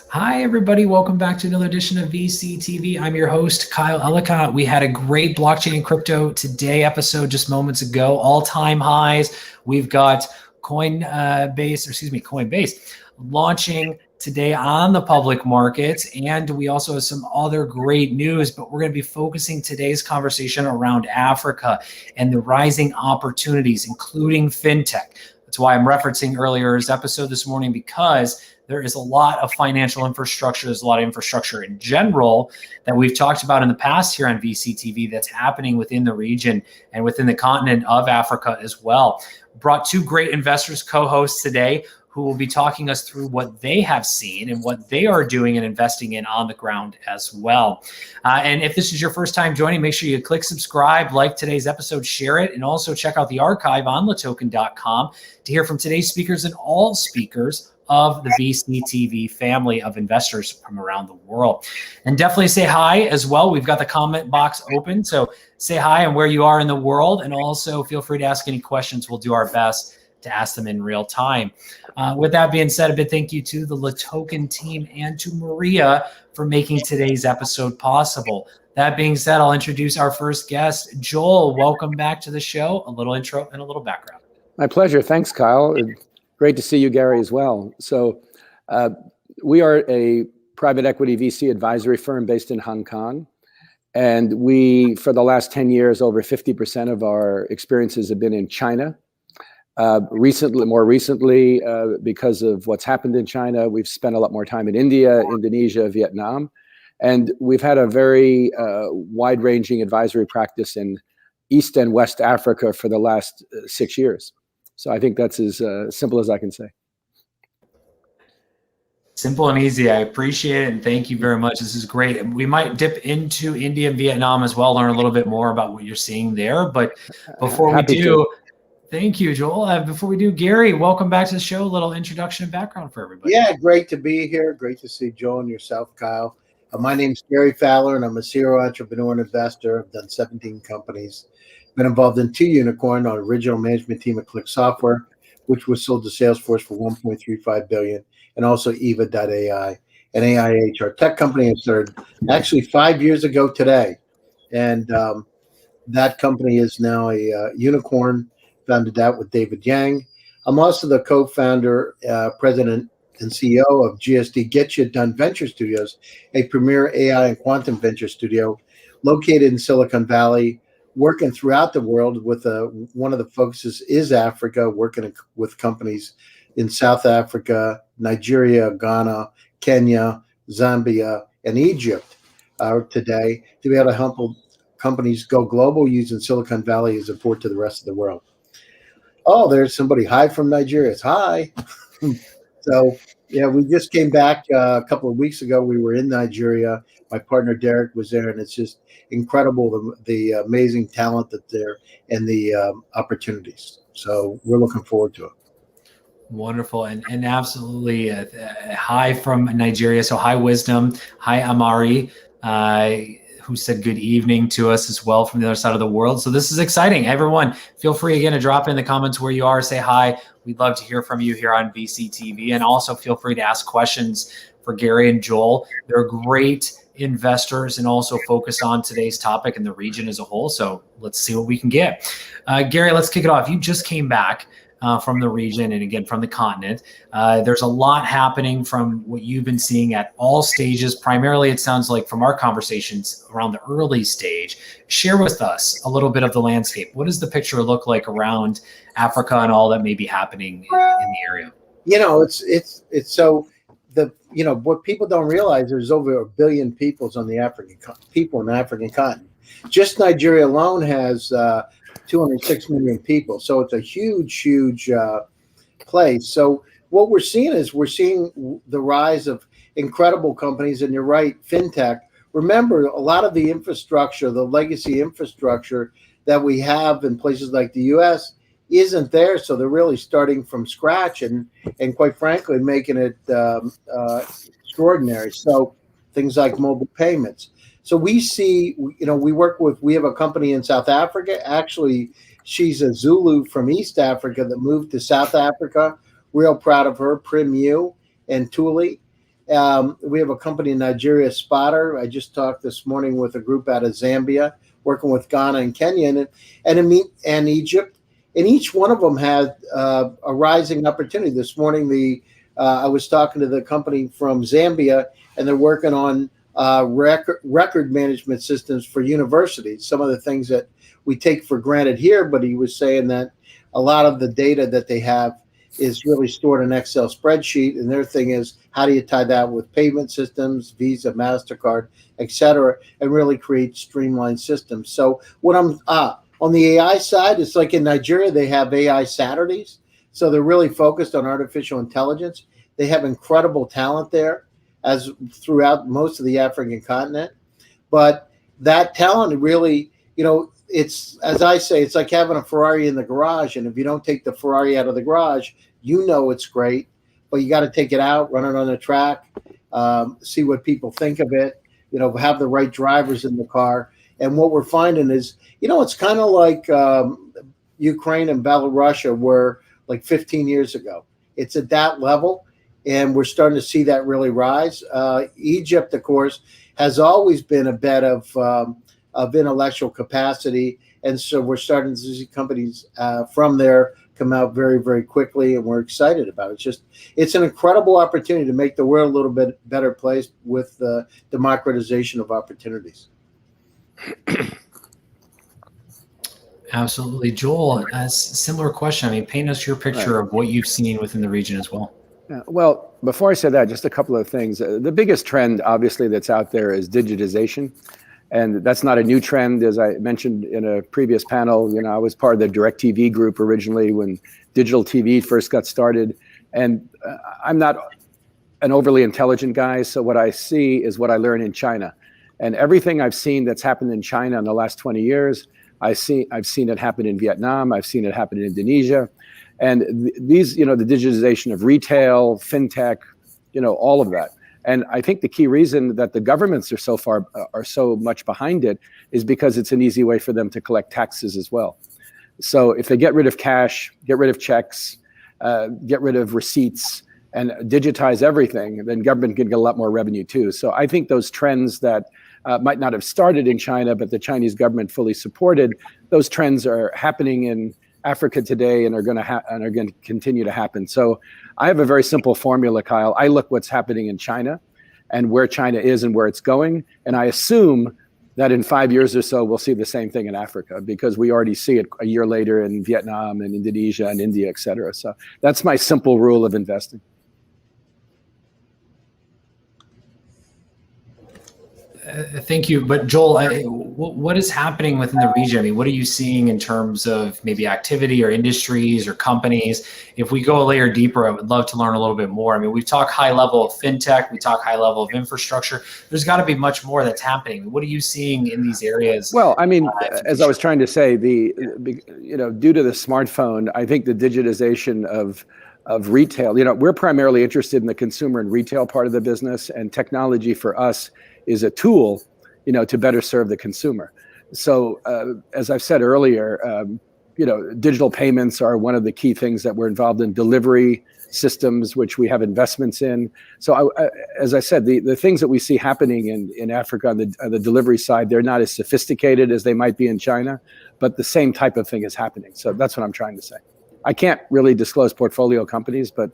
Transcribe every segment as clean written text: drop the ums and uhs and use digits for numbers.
Hi, everybody. Welcome back to another edition of VC TV. I'm your host, Kyle Ellicott. We had a great blockchain and crypto today episode just moments ago, all-time highs. We've got Coinbase launching today on the public markets. And we also have some other great news, but we're going to be focusing today's conversation around Africa and the rising opportunities, including fintech. That's why I'm referencing earlier's episode this morning, because there is a lot of financial infrastructure. There's a lot of infrastructure in general that we've talked about in the past here on VCTV that's happening within the region and within the continent of Africa as well. Brought two great investors, co-hosts today, who will be talking us through what they have seen and what they are doing and investing in on the ground as well. And if this is your first time joining, make sure you click subscribe, like today's episode, share it, and also check out the archive on LATOKEN.com to hear from today's speakers and all speakers of the VCTV family of investors from around the world. And definitely say hi as well. We've got the comment box open, so say hi and where you are in the world, and also feel free to ask any questions. We'll do our best to ask them in real time. With that being said, a big thank you to the LATOKEN team and to Maria for making today's episode possible. That being said, I'll introduce our first guest. Joel, welcome back to the show. A little intro and a little background. My pleasure. Thanks, Kyle. Great to see you, Gary, as well. So we are a private equity VC advisory firm based in Hong Kong. And we, for the last 10 years, over 50% of our experiences have been in China. More recently, because of what's happened in China, we've spent a lot more time in India, Indonesia, Vietnam. And we've had a very wide-ranging advisory practice in East and West Africa for the last 6 years. So I think that's as simple as I can say. Simple and easy. I appreciate it, and thank you very much. This is great. And we might dip into India and Vietnam as well, learn a little bit more about what you're seeing there. But before we do, thank you, Joel. Before we do, Gary, welcome back to the show. A little introduction and background for everybody. Yeah, great to be here. Great to see Joel and yourself, Kyle. My name's Gary Fowler, and I'm a serial entrepreneur and investor. I've done 17 companies. Been involved in 2 unicorn on original management team at Click Software, which was sold to Salesforce for $1.35 billion, and also Eva.ai and AIH, our tech company, I started actually 5 years ago today. And that company is now a unicorn, founded that with David Yang. I'm also the co-founder, president, and CEO of GSD Get You Done Venture Studios, a premier AI and quantum venture studio located in Silicon Valley, working throughout the world with one of the focuses is Africa, working with companies in South Africa, Nigeria, Ghana, Kenya, Zambia, and Egypt today to be able to help companies go global using Silicon Valley as a port to the rest of the world. Oh, there's somebody. Hi from Nigeria. It's hi. So, yeah, we just came back a couple of weeks ago. We were in Nigeria. My partner, Derek, was there, and it's just incredible, the amazing talent that's there and the opportunities. So we're looking forward to it. Wonderful. And absolutely hi from Nigeria. So hi, Wisdom. Hi, Amari, who said good evening to us as well from the other side of the world. So this is exciting. Everyone, feel free again to drop in the comments where you are. Say hi. We'd love to hear from you here on VCTV. And also feel free to ask questions for Gary and Joel. They're great investors and also focus on today's topic and the region as a whole. So let's see what we can get. Gary, let's kick it off. You just came back from the region and again from the continent. There's a lot happening from what you've been seeing at all stages. Primarily, it sounds like from our conversations around the early stage. Share with us a little bit of the landscape. What does the picture look like around Africa and all that may be happening in the area? You know, it's so what people don't realize, there's over 1 billion people on the African continent. Just Nigeria alone has 206 million people. So it's a huge place. So what we're seeing the rise of incredible companies. And you're right, fintech. Remember, a lot of the infrastructure, the legacy infrastructure that we have in places like the U.S. isn't there. So they're really starting from scratch and quite frankly, making it extraordinary. So things like mobile payments. So we see, we have a company in South Africa. Actually, She's a Zulu from East Africa that moved to South Africa. Real proud of her, Primu and Tuli. We have a company in Nigeria, Spotter. I just talked this morning with a group out of Zambia, working with Ghana and Kenya and Egypt. And each one of them had a rising opportunity. This morning, I was talking to the company from Zambia, and they're working on record management systems for universities. Some of the things that we take for granted here, but he was saying that a lot of the data that they have is really stored in Excel spreadsheet. And their thing is, how do you tie that with payment systems, Visa, MasterCard, et cetera, and really create streamlined systems. So what I'm on the AI side, it's like in Nigeria, they have AI Saturdays. So they're really focused on artificial intelligence. They have incredible talent there, as throughout most of the African continent. But that talent really, it's, as I say, it's like having a Ferrari in the garage. And if you don't take the Ferrari out of the garage, it's great, but you got to take it out, run it on the track, see what people think of it, have the right drivers in the car. And what we're finding is, it's kind of like Ukraine and Belarus were like 15 years ago. It's at that level, and we're starting to see that really rise. Egypt, of course, has always been a bed of intellectual capacity, and so we're starting to see companies from there come out very, very quickly, and we're excited about it. It's an incredible opportunity to make the world a little bit better place with the democratization of opportunities. Absolutely. Joel, a similar question. I mean, paint us your picture of what you've seen within the region as well. Yeah, well, before I say that, just a couple of things. The biggest trend, obviously, that's out there is digitization. And that's not a new trend. As I mentioned in a previous panel, I was part of the DirecTV group originally when digital TV first got started. And I'm not an overly intelligent guy, so what I see is what I learn in China. And everything I've seen that's happened in China in the last 20 years, I've seen it happen in Vietnam, I've seen it happen in Indonesia. And these, the digitization of retail, fintech, all of that. And I think the key reason that the governments are so much behind it is because it's an easy way for them to collect taxes as well. So if they get rid of cash, get rid of checks, get rid of receipts, and digitize everything, then government can get a lot more revenue too. So I think those trends that might not have started in China, but the Chinese government fully supported, those trends are happening in Africa today and are going to continue to happen. So I have a very simple formula, Kyle. I look what's happening in China and where China is and where it's going. And I assume that in 5 years or so, we'll see the same thing in Africa, because we already see it a year later in Vietnam and Indonesia and India, et cetera. So that's my simple rule of investing. Thank you. But Joel, what is happening within the region? I mean, what are you seeing in terms of maybe activity or industries or companies? If we go a layer deeper, I would love to learn a little bit more. I mean, we've talked high level of fintech, we talk high level of infrastructure. There's got to be much more that's happening. What are you seeing in these areas? Well, I mean, as I was trying to say, due to the smartphone, I think the digitization of retail, we're primarily interested in the consumer and retail part of the business, and technology for us is a tool, to better serve the consumer. So as I've said earlier, digital payments are one of the key things that we're involved in. Delivery systems, which we have investments in. So as I said, the things that we see happening in Africa on the delivery side, they're not as sophisticated as they might be in China, but the same type of thing is happening. So that's what I'm trying to say. I can't really disclose portfolio companies, but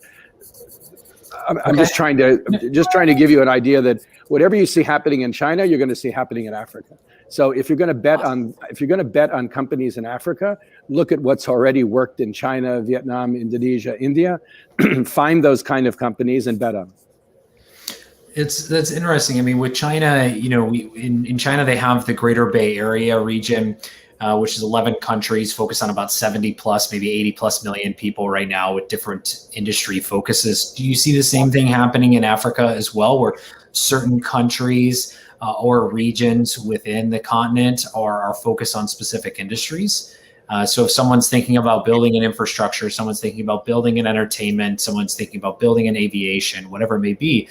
I'm just trying to give you an idea that whatever you see happening in China, you're going to see happening in Africa. So if you're going to bet on companies in Africa, look at what's already worked in China, Vietnam, Indonesia, India. Find those kind of companies and bet on them. That's interesting. I mean, with China, in China they have the Greater Bay Area region, which is 11 countries focused on about 70 plus, maybe 80 plus million people right now with different industry focuses. Do you see the same thing happening in Africa as well, where certain countries or regions within the continent are focused on specific industries? So if someone's thinking about building an infrastructure, someone's thinking about building an entertainment, someone's thinking about building an aviation, whatever it may be,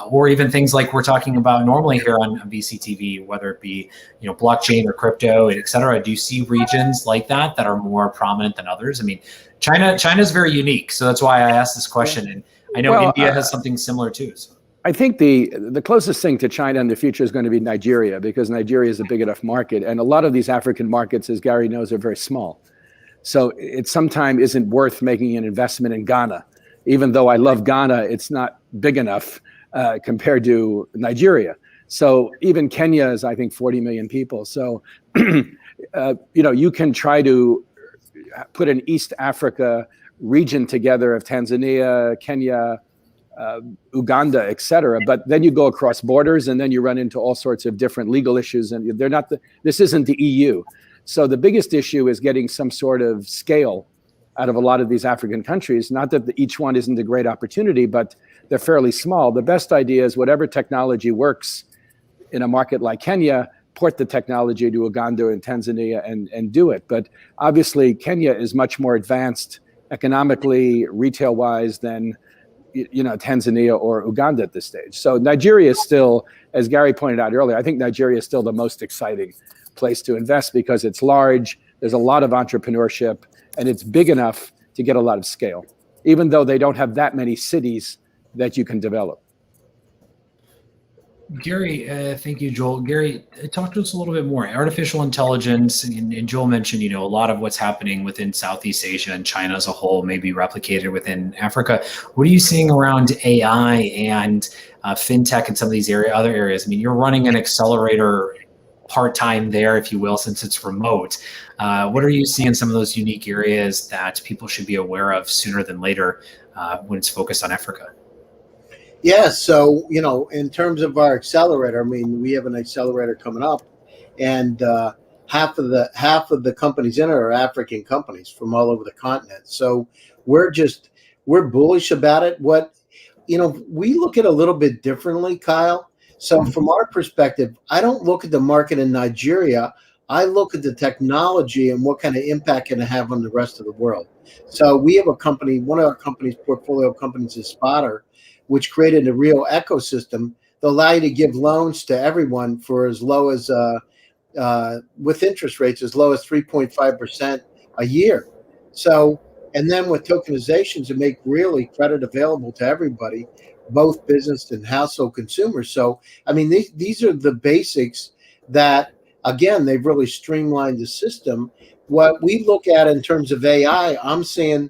or even things like we're talking about normally here on VCTV, whether it be blockchain or crypto, et cetera. Do you see regions like that are more prominent than others? I mean, China is very unique, so that's why I asked this question, and I know India has something similar too. So. I think the closest thing to China in the future is going to be Nigeria, because Nigeria is a big enough market. And a lot of these African markets, as Gary knows, are very small. So it sometimes isn't worth making an investment in Ghana. Even though I love Ghana, it's not big enough compared to Nigeria. So even Kenya is, I think, 40 million people. So, you can try to put an East Africa region together of Tanzania, Kenya, Uganda, et cetera, but then you go across borders and then you run into all sorts of different legal issues, and this isn't the EU. So the biggest issue is getting some sort of scale out of a lot of these African countries. Not that each one isn't a great opportunity, but they're fairly small. The best idea is whatever technology works in a market like Kenya, port the technology to Uganda and Tanzania and do it. But obviously Kenya is much more advanced economically, retail-wise than Tanzania or Uganda at this stage. So Nigeria is still, as Gary pointed out earlier, I think Nigeria is still the most exciting place to invest because it's large, there's a lot of entrepreneurship, and it's big enough to get a lot of scale, even though they don't have that many cities that you can develop. Gary, thank you, Joel. Gary, talk to us a little bit more. Artificial intelligence, and Joel mentioned, a lot of what's happening within Southeast Asia and China as a whole may be replicated within Africa. What are you seeing around AI and fintech and some of these other areas? I mean, you're running an accelerator part-time there, if you will, since it's remote. What are you seeing in some of those unique areas that people should be aware of sooner than later when it's focused on Africa? Yeah, so, in terms of our accelerator, I mean, we have an accelerator coming up, and half of the companies in it are African companies from all over the continent. So we're bullish about it. We look at it a little bit differently, Kyle. So from our perspective, I don't look at the market in Nigeria. I look at the technology and what kind of impact can it have on the rest of the world. So we have a company, one of our company's portfolio companies is Spotter, which created a real ecosystem that allow you to give loans to everyone for as low as, with interest rates as low as 3.5% a year. So, and then with tokenizations to make really credit available to everybody, both business and household consumers. So, I mean, these are the basics that, again, they've really streamlined the system. What we look at in terms of AI, I'm seeing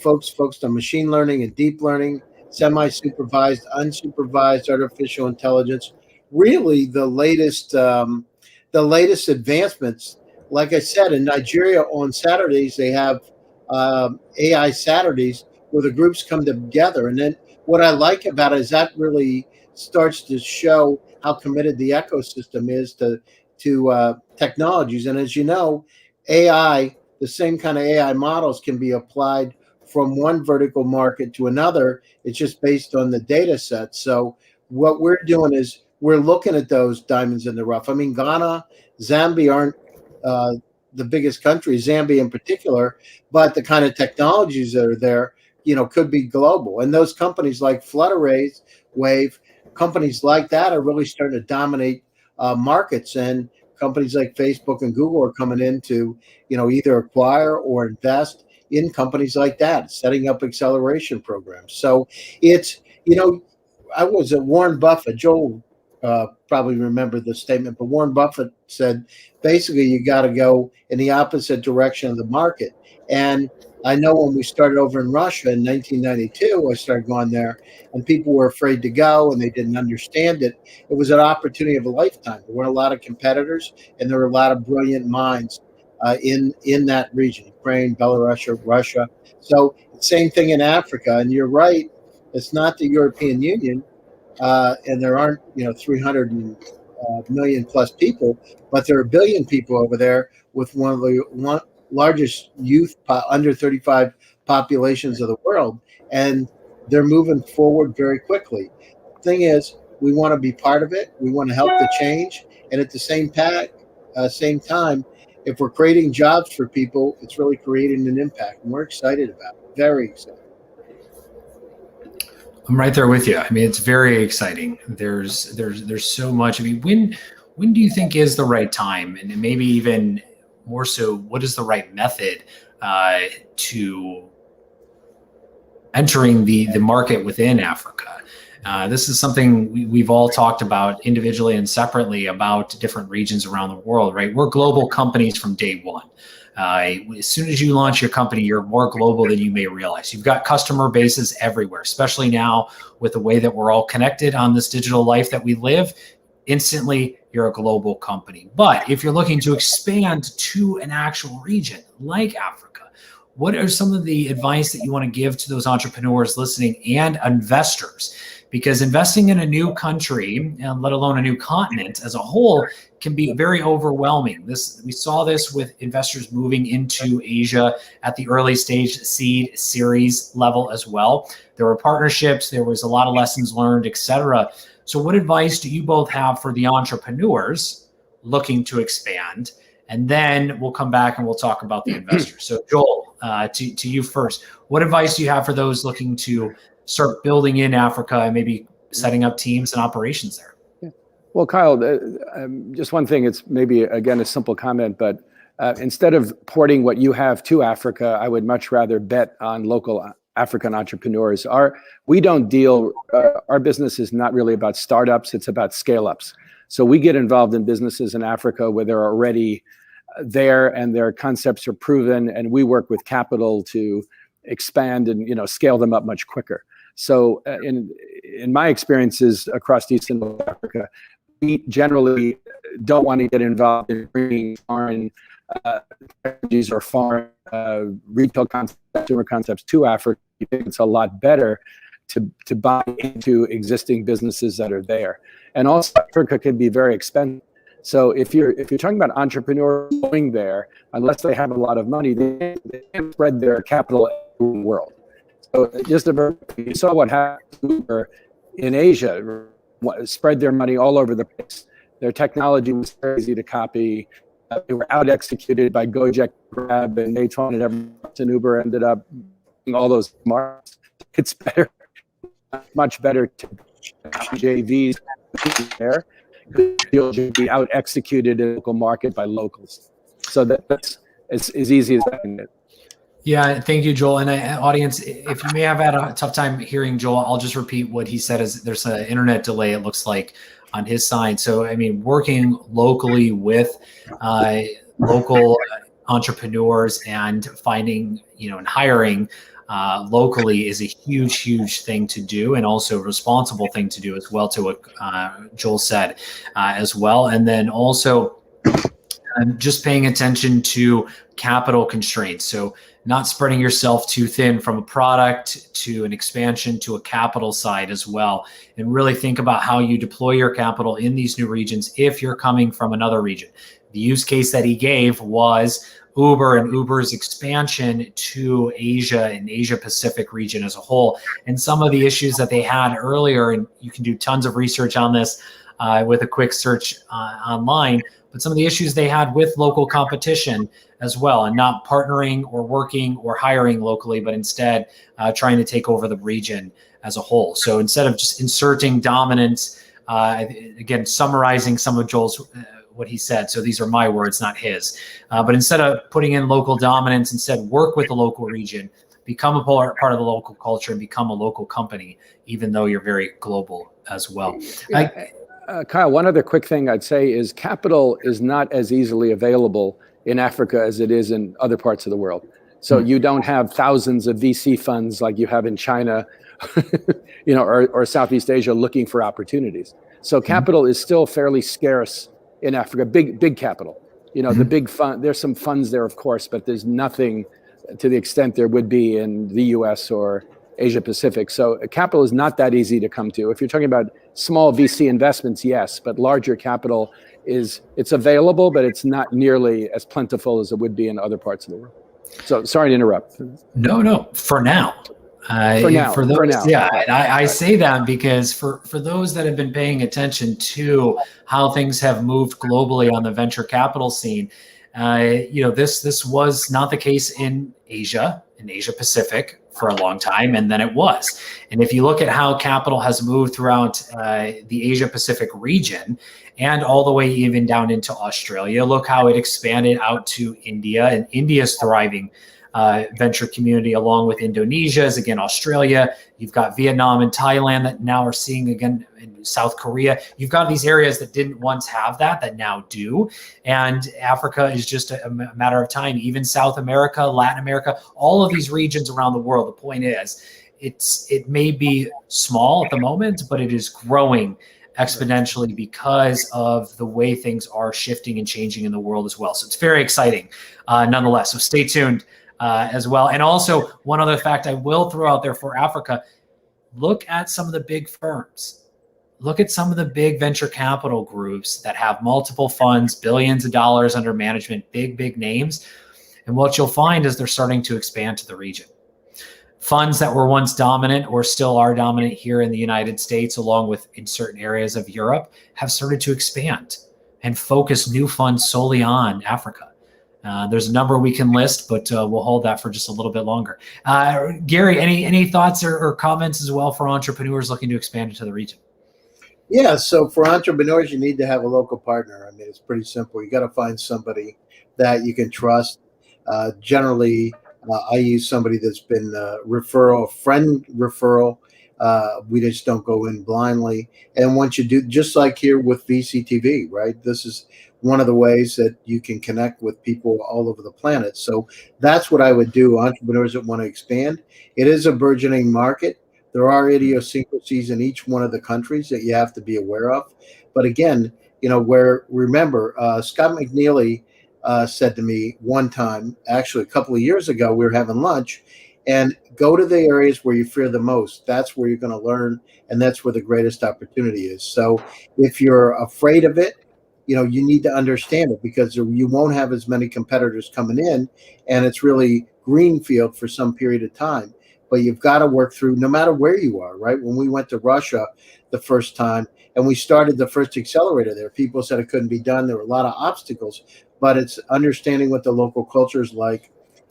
folks focused on machine learning and deep learning, semi-supervised, unsupervised artificial intelligence, really the latest advancements. Like I said, in Nigeria on Saturdays, they have AI Saturdays where the groups come together. And then what I like about it is that really starts to show how committed the ecosystem is to technologies. And as you know, AI, the same kind of AI models can be applied from one vertical market to another. It's just based on the data set. So what we're doing is we're looking at those diamonds in the rough. I mean, Ghana, Zambia aren't the biggest countries, Zambia in particular, but the kind of technologies that are there, could be global. And those companies like Flutterwave, companies like that are really starting to dominate markets. And companies like Facebook and Google are coming in to, either acquire or invest in companies like that, setting up acceleration programs. So it's, I was at Warren Buffett, Joel probably remember the statement, but Warren Buffett said, basically, you got to go in the opposite direction of the market. And I know when we started over in Russia in 1992, I started going there, and people were afraid to go, and they didn't understand it. It was an opportunity of a lifetime. There weren't a lot of competitors, and there were a lot of brilliant minds in that region, Ukraine, Belarus, Russia. So same thing in Africa. And you're right, it's not the European Union, and there aren't 300 million plus people, but there are 1 billion people over there with one of the largest youth under 35 populations of the world, and they're moving forward very quickly. Thing is, we want to be part of it. We want to help the change, and at the same time, if we're creating jobs for people, it's really creating an impact. And we're excited about it. Very excited. I'm right there with you. I mean, it's very exciting. There's so much. I mean, when do you think is the right time, and maybe even more so, what is the right method to entering the market within Africa? This is something we've all talked about individually and separately about different regions around the world, right? We're global companies from day one. As soon as you launch your company, you're more global than you may realize. You've got customer bases everywhere, especially now with the way that we're all connected on this digital life that we live. Instantly, you're a global company. But if you're looking to expand to an actual region like Africa, what are some of the advice that you want to give to those entrepreneurs listening and investors? Because investing in a new country, and let alone a new continent as a whole, can be very overwhelming. We saw this with investors moving into Asia at the early stage seed series level as well. There were partnerships, there was a lot of lessons learned, etc. So what advice do you both have for the entrepreneurs looking to expand? And then we'll come back and we'll talk about the investors. So Joel, to you first, what advice do you have for those looking to start building in Africa and maybe setting up teams and operations there? Well, Kyle, just one thing, it's maybe, again, a simple comment, but instead of porting what you have to Africa, I would much rather bet on local African entrepreneurs. We don't deal, our business is not really about startups, it's about scale-ups. So we get involved in businesses in Africa where they're already there and their concepts are proven, and we work with capital to expand and scale them up much quicker. So in my experiences across East and North Africa, we generally don't want to get involved in bringing foreign technologies or foreign retail concepts, consumer concepts to Africa. I think it's a lot better to buy into existing businesses that are there. And also, Africa can be very expensive. So if you're talking about entrepreneurs going there, unless they have a lot of money, they can't spread their capital around the world. So you saw what happened in Asia, spread their money all over the place. Their technology was very easy to copy. They were out executed by Gojek, Grab, and Meituan, and everyone else, and Uber ended up in all those markets. It's better, much better to JVs there. You'll be out executed in the local market by locals. So that's as easy as that can get. Yeah, thank you, Joel. And audience, if you may have had a tough time hearing Joel, I'll just repeat what he said. Is there's an internet delay, it looks like, on his side. So, I mean, working locally with local entrepreneurs and finding, and hiring locally is a huge thing to do, and also a responsible thing to do as well, to what Joel said as well. And then also just paying attention to capital constraints. So not spreading yourself too thin from a product to an expansion to a capital side as well. And really think about how you deploy your capital in these new regions if you're coming from another region. The use case that he gave was Uber and Uber's expansion to Asia and Asia Pacific region as a whole. And some of the issues that they had earlier, and you can do tons of research on this with a quick search online, but some of the issues they had with local competition as well, and not partnering or working or hiring locally, but instead trying to take over the region as a whole. So instead of just inserting dominance, again, summarizing some of Joel's what he said, so these are my words, not his, but instead of putting in local dominance, instead work with the local region, become a part of the local culture, and become a local company, even though you're very global as well. Kyle, one other quick thing I'd say is capital is not as easily available in Africa as it is in other parts of the world. So you don't have thousands of VC funds like you have in China, or Southeast Asia looking for opportunities. So capital is still fairly scarce in Africa, big capital. The big fund, there's some funds there, of course, but there's nothing to the extent there would be in the US or Asia Pacific. So capital is not that easy to come to. If you're talking about small VC investments, yes, but larger capital it's available, but it's not nearly as plentiful as it would be in other parts of the world. So sorry to interrupt. No, for now. For those, yeah, I say that because for those that have been paying attention to how things have moved globally on the venture capital scene, This was not the case in Asia Pacific for a long time, and then it was. And if you look at how capital has moved throughout the Asia Pacific region and all the way even down into Australia, look how it expanded out to India, and India's thriving venture community along with Indonesia's, again, Australia. You've got Vietnam and Thailand that now are seeing, again, in South Korea. You've got these areas that didn't once have that now do. And Africa is just a matter of time. Even South America, Latin America, all of these regions around the world. The point is, it may be small at the moment, but it is growing exponentially because of the way things are shifting and changing in the world as well. So it's very exciting nonetheless. So stay tuned as well. And also, one other fact I will throw out there for Africa, look at some of the big firms. Look at some of the big venture capital groups that have multiple funds, billions of dollars under management, big names. And what you'll find is they're starting to expand to the region. Funds that were once dominant or still are dominant here in the United States, along with in certain areas of Europe, have started to expand and focus new funds solely on Africa. There's a number we can list, but we'll hold that for just a little bit longer. Gary, any thoughts or comments as well for entrepreneurs looking to expand into the region? Yeah, so for entrepreneurs, you need to have a local partner. I mean, it's pretty simple. You got to find somebody that you can trust. Generally, I use somebody that's been friend referral. We just don't go in blindly. And once you do, just like here with VCTV, right? This is one of the ways that you can connect with people all over the planet. So that's what I would do. Entrepreneurs that want to expand. It is a burgeoning market. There are idiosyncrasies in each one of the countries that you have to be aware of. But again, remember, Scott McNeely said to me one time, actually a couple of years ago, we were having lunch, and go to the areas where you fear the most. That's where you're going to learn, and that's where the greatest opportunity is. So if you're afraid of it, you need to understand it, because you won't have as many competitors coming in, and it's really greenfield for some period of time. But you've got to work through, no matter where you are, right? When we went to Russia the first time and we started the first accelerator there, people said it couldn't be done. There were a lot of obstacles, but it's understanding what the local culture is like,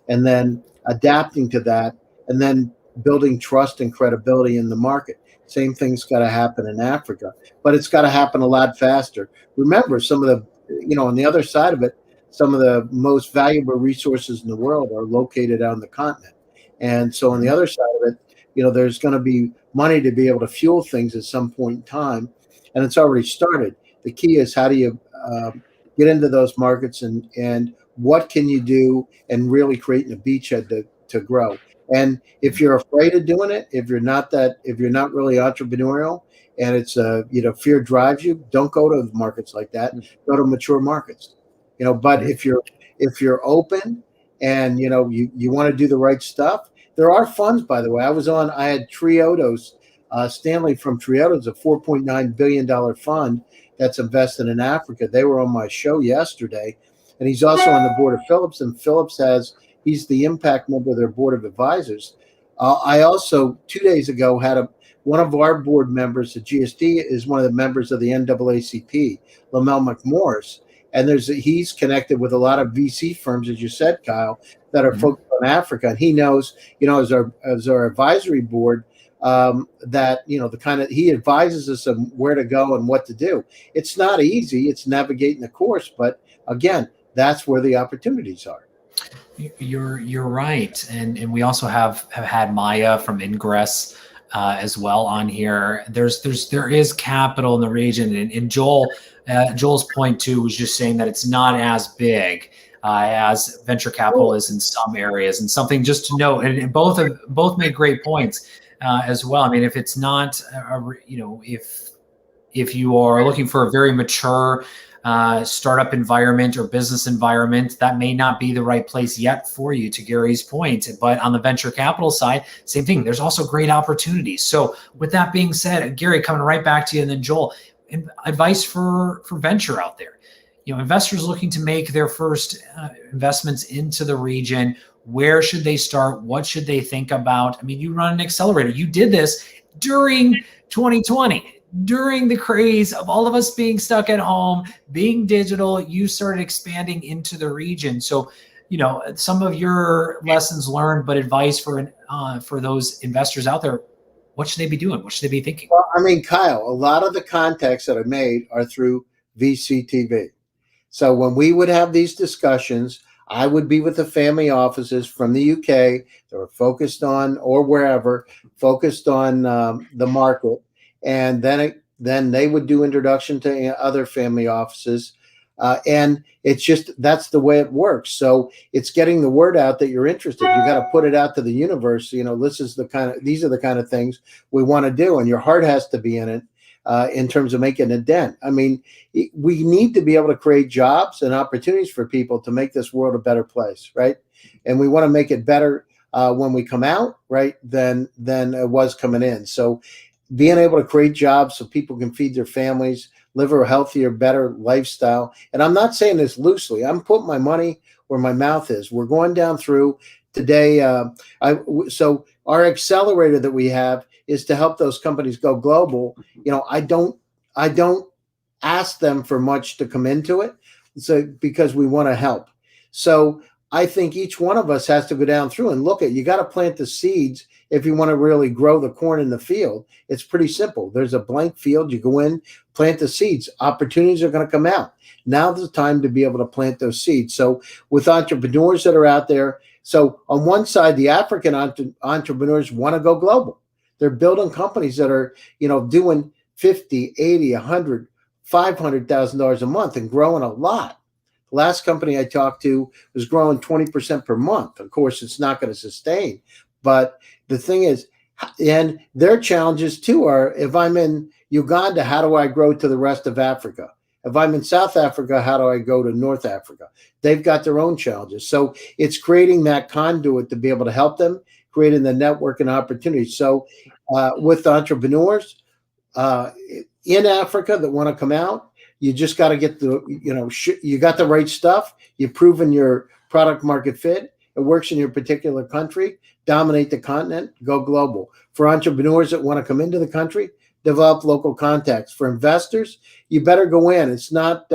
and then adapting to that, and then building trust and credibility in the market. Same thing's got to happen in Africa, but it's got to happen a lot faster. Remember, some of the, on the other side of it, some of the most valuable resources in the world are located on the continent. And so on the other side of it, there's going to be money to be able to fuel things at some point in time. And it's already started. The key is, how do you get into those markets, and what can you do, and really creating a beachhead to grow. And if you're afraid of doing it, if you're not really entrepreneurial, and it's fear drives you, don't go to markets like that. Go to mature markets. But if you're open, and you want to do the right stuff, there are funds, by the way. I had Triodos, Stanley from Triodos, a $4.9 billion fund that's invested in Africa. They were on my show yesterday, and he's also on the board of Phillips, and he's the impact member of their board of advisors. I also 2 days ago had one of our board members at GSD is one of the members of the NAACP, Lamel McMorris. And he's connected with a lot of VC firms, as you said, Kyle, that are focused on Africa. And he knows, as our advisory board, that he advises us on where to go and what to do. It's not easy. It's navigating the course, but again, that's where the opportunities are. You're right, and we also have had Maya from Ingress as well on here. There is capital in the region, and Joel's point too was just saying that it's not as big as venture capital is in some areas, and something just to note. And both made great points as well. I mean, if it's not, if you are looking for a very mature startup environment or business environment, that may not be the right place yet for you, to Gary's point. But on the venture capital side, same thing. There's also great opportunities. So with that being said, Gary, coming right back to you, and then Joel, advice for venture out there. Investors looking to make their first investments into the region. Where should they start? What should they think about? I mean, you run an accelerator. You did this during 2020. during the craze of all of us being stuck at home, being digital, you started expanding into the region. So, you know, some of your lessons learned, but advice for those investors out there, what should they be doing? What should they be thinking? Well, I mean, Kyle, a lot of the contacts that I made are through VCTV. So when we would have these discussions, I would be with the family offices from the UK that were focused on, or wherever, focused on the market. And then they would do introduction to other family offices. And it's just, that's the way it works. So it's getting the word out that you're interested. You got to put it out to the universe. You know, these are the kind of things we want to do. And your heart has to be in it. In terms of making a dent. I mean, we need to be able to create jobs and opportunities for people to make this world a better place, right? And we want to make it better when we come out, right, than it was coming in. So being able to create jobs so people can feed their families, live a healthier, better lifestyle. And I'm not saying this loosely. I'm putting my money where my mouth is. We're going down through today. So our accelerator that we have is to help those companies go global. You know, I don't ask them for much to come into it, so because we want to help. So I think each one of us has to go down through and look at, you got to plant the seeds if you want to really grow the corn in the field. It's pretty simple. There's a blank field. You go in, plant the seeds. Opportunities are going to come out. Now's the time to be able to plant those seeds. So with entrepreneurs that are out there, so on one side, the African entrepreneurs want to go global. They're building companies that are, you know, doing 50, 80, 100, $500,000 a month and growing a lot. The last company I talked to was growing 20% per month. Of course, it's not going to sustain. But the thing is, and their challenges too are, if I'm in Uganda, how do I grow to the rest of Africa? If I'm in South Africa, how do I go to North Africa? They've got their own challenges. So it's creating that conduit to be able to help them, creating the network and opportunities. So with entrepreneurs in Africa that want to come out, you just got to get the, you know, you got the right stuff. You've proven your product market fit. It works in your particular country. Dominate the continent. Go global. For entrepreneurs that want to come into the country, develop local contacts. For investors, you better go in. It's not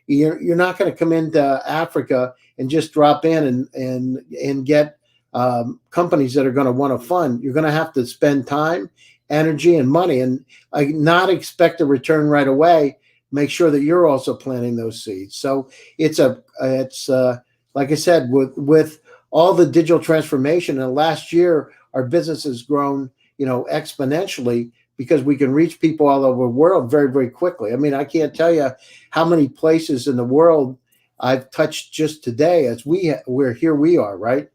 you're not going to come into Africa and just drop in and get companies that are going to want to fund. You're going to have to spend time, energy, and money, and not expect a return right away. Make sure that you're also planting those seeds. So it's like I said, with all the digital transformation. And last year, our business has grown, you know, exponentially, because we can reach people all over the world very, very quickly. I mean, I can't tell you how many places in the world I've touched just today, as we're here, we are, right?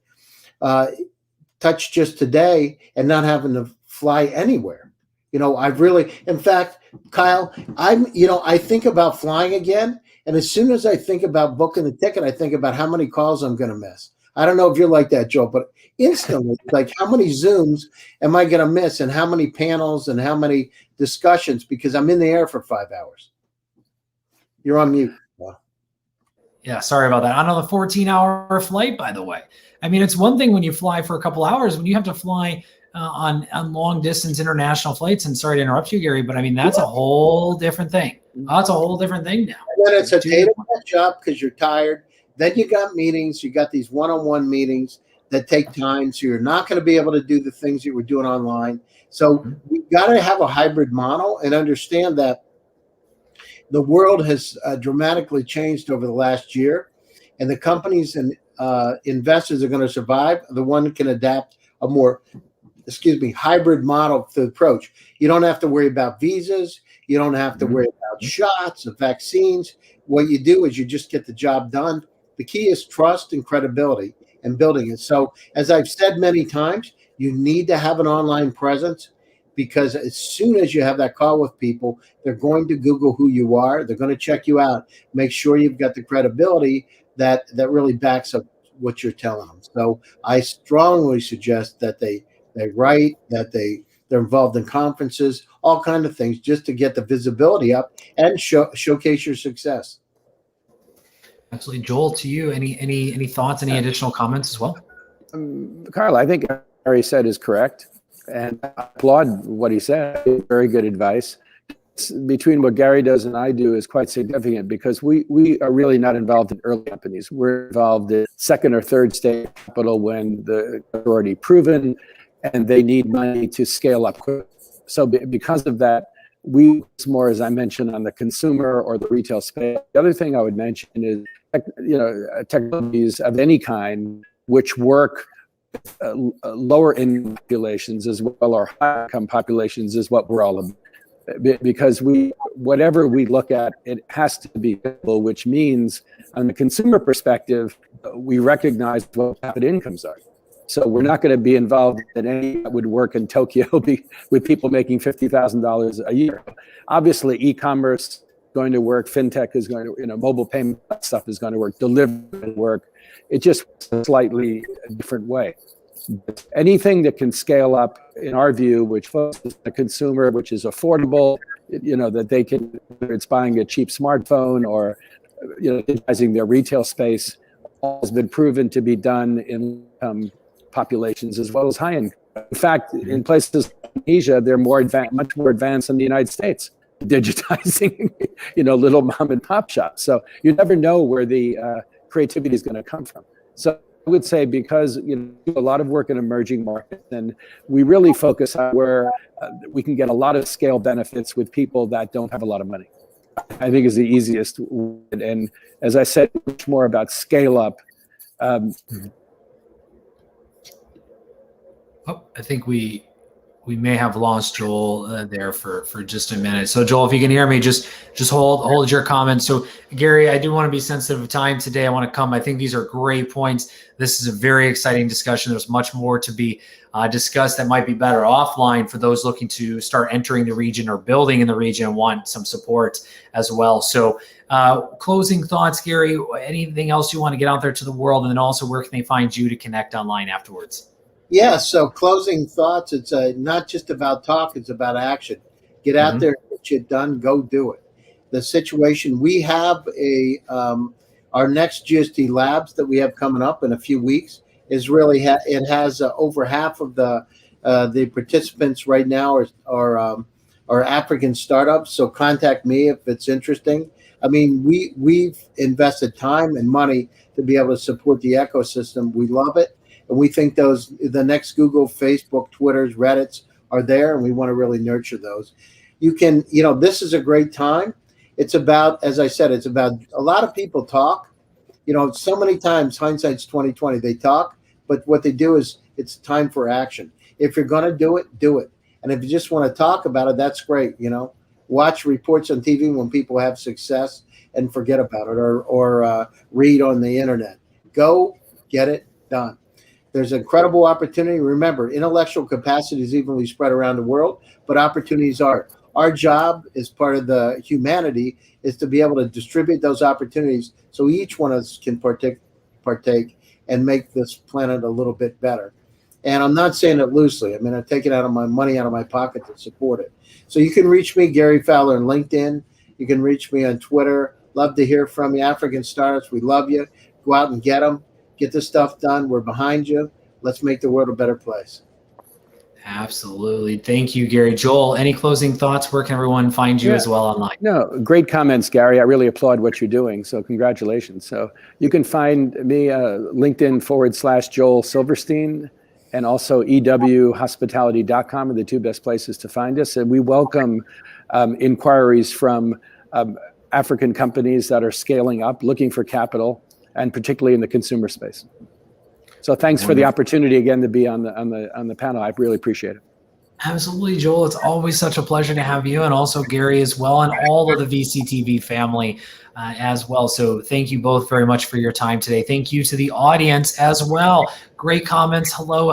Touched just today and not having to fly anywhere. You know, I've really, in fact, Kyle, I think about flying again. And as soon as I think about booking the ticket, I think about how many calls I'm going to miss. I don't know if you're like that, Joe, but instantly, like, how many Zooms am I going to miss, and how many panels and how many discussions, because I'm in the air for 5 hours. You're on mute. Yeah, sorry about that. On a 14-hour flight, by the way. I mean, it's one thing when you fly for a couple hours, when you have to fly on long distance international flights. And sorry to interrupt you, Gary, but I mean, that's a whole different thing. That's a whole different thing now. And then it's a day-to-day job because you're tired. Then you got meetings. You got these one-on-one meetings that take time. So you're not going to be able to do the things you were doing online. So we got to have a hybrid model and understand that the world has dramatically changed over the last year, and the companies and investors are going to survive. The one that can adapt a more, hybrid model to the approach. You don't have to worry about visas. You don't have to worry about shots and vaccines. What you do is you just get the job done. The key is trust and credibility and building it. So as I've said many times, you need to have an online presence, because as soon as you have that call with people, they're going to Google who you are. They're going to check you out. Make sure you've got the credibility that really backs up what you're telling them. So I strongly suggest that they write, that they're involved in conferences, all kinds of things, just to get the visibility up and showcase your success. Absolutely. Joel, to you, any thoughts, any additional comments as well? Carl, I think Harry said is correct. And I applaud what he said. Very good advice. between what Gary does and I do is quite significant because we are really not involved in early companies. We're involved in second or third stage capital when the already proven and they need money to scale up quick. So because of that, we focus more, as I mentioned, on the consumer or the retail space. The other thing I would mention is, technologies of any kind which work lower income populations as well, or high income populations, is what we're all about. Because whatever we look at, it has to be visible, which means on the consumer perspective, we recognize what capita incomes are. So we're not going to be involved in any that would work in Tokyo with people making $50,000 a year. Obviously, e-commerce is going to work, fintech is going to, mobile payment stuff is going to work, delivery will work. It just a slightly different way. Anything that can scale up, in our view, which focuses on the consumer, which is affordable, that they can, whether it's buying a cheap smartphone or, digitizing their retail space, all has been proven to be done in populations as well as high income. In fact, in places like Asia, they're much more advanced than the United States, digitizing, little mom and pop shops. So you never know where the creativity is going to come from. So I would say, because we do a lot of work in emerging markets, and we really focus on where we can get a lot of scale benefits with people that don't have a lot of money, I think is the easiest. And as I said, much more about scale up. I think we may have lost Joel there for just a minute. So Joel, if you can hear me, just hold your comments. So Gary, I do want to be sensitive of time today. I want to come. I think these are great points. This is a very exciting discussion. There's much more to be discussed that might be better offline for those looking to start entering the region or building in the region and want some support as well. So closing thoughts, Gary, anything else you want to get out there to the world? And then also, where can they find you to connect online afterwards? Yeah, so closing thoughts, it's not just about talk, it's about action. Get out there, get shit done, go do it. The situation, we have our next GST Labs that we have coming up in a few weeks is really, it has over half of the participants right now are African startups, so contact me if it's interesting. I mean, we've invested time and money to be able to support the ecosystem. We love it. And we think the next Google, Facebook, Twitters, Reddits are there, and we want to really nurture those. You can, this is a great time. It's about, as I said, it's about a lot of people talk. So many times, hindsight's 20/20. They talk, but what they do is it's time for action. If you're going to do it, do it. And if you just want to talk about it, that's great. Watch reports on TV when people have success and forget about it, or read on the internet. Go get it done. There's incredible opportunity. Remember, intellectual capacity is evenly spread around the world, but opportunities are. Our job as part of the humanity is to be able to distribute those opportunities so each one of us can partake and make this planet a little bit better. And I'm not saying it loosely. I mean, I'm taking out of my money out of my pocket to support it. So you can reach me, Gary Fowler, on LinkedIn. You can reach me on Twitter. Love to hear from you. African startups, we love you. Go out and get them. Get this stuff done. We're behind you. Let's make the world a better place. Absolutely. Thank you, Gary. Joel, any closing thoughts? Where can everyone find you as well online? No, great comments, Gary. I really applaud what you're doing. So congratulations. So you can find me LinkedIn/Joel Silverstein, and also ewhospitality.com are the two best places to find us. And we welcome inquiries from African companies that are scaling up, looking for capital, and particularly in the consumer space. So thanks for the opportunity again to be on the panel. I really appreciate it. Absolutely, Joel. It's always such a pleasure to have you, and also Gary as well, and all of the VCTV family as well. So thank you both very much for your time today. Thank you to the audience as well. Great comments. Hello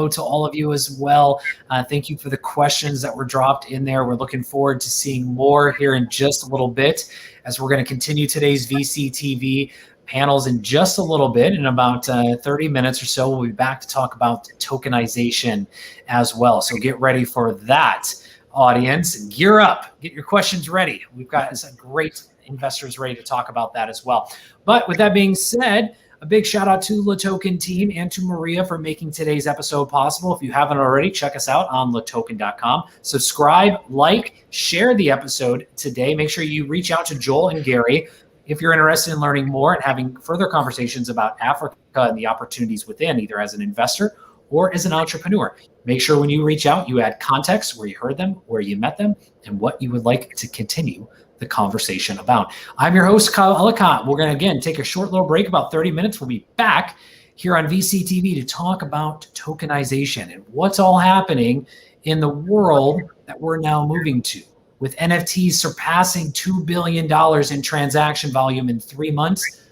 to all of you as well. Thank you for the questions that were dropped in there. We're looking forward to seeing more here in just a little bit, as we're going to continue today's VCTV panels in just a little bit. In about 30 minutes or so, we'll be back to talk about tokenization as well. So get ready for that, audience. Gear up. Get your questions ready. We've got some great investors ready to talk about that as well. But with that being said, A big shout out to LATOKEN team and to Maria for making today's episode possible. If you haven't already, check us out on LATOKEN.com. Subscribe, like, share the episode today. Make sure you reach out to Joel and Gary if you're interested in learning more and having further conversations about Africa and the opportunities within, either as an investor or as an entrepreneur. Make sure when you reach out, you add context, where you heard them, where you met them, and what you would like to continue the conversation about. I'm your host, Kyle Ellicott. We're going to, again, take a short little break, about 30 minutes. We'll be back here on VCTV to talk about tokenization and what's all happening in the world that we're now moving to. With NFTs surpassing $2 billion in transaction volume in 3 months,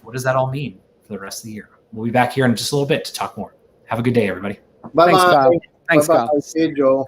what does that all mean for the rest of the year? We'll be back here in just a little bit to talk more. Have a good day, everybody. Bye-bye. Thanks, Kyle. Thanks, Bye-bye. Kyle. See you, Joel.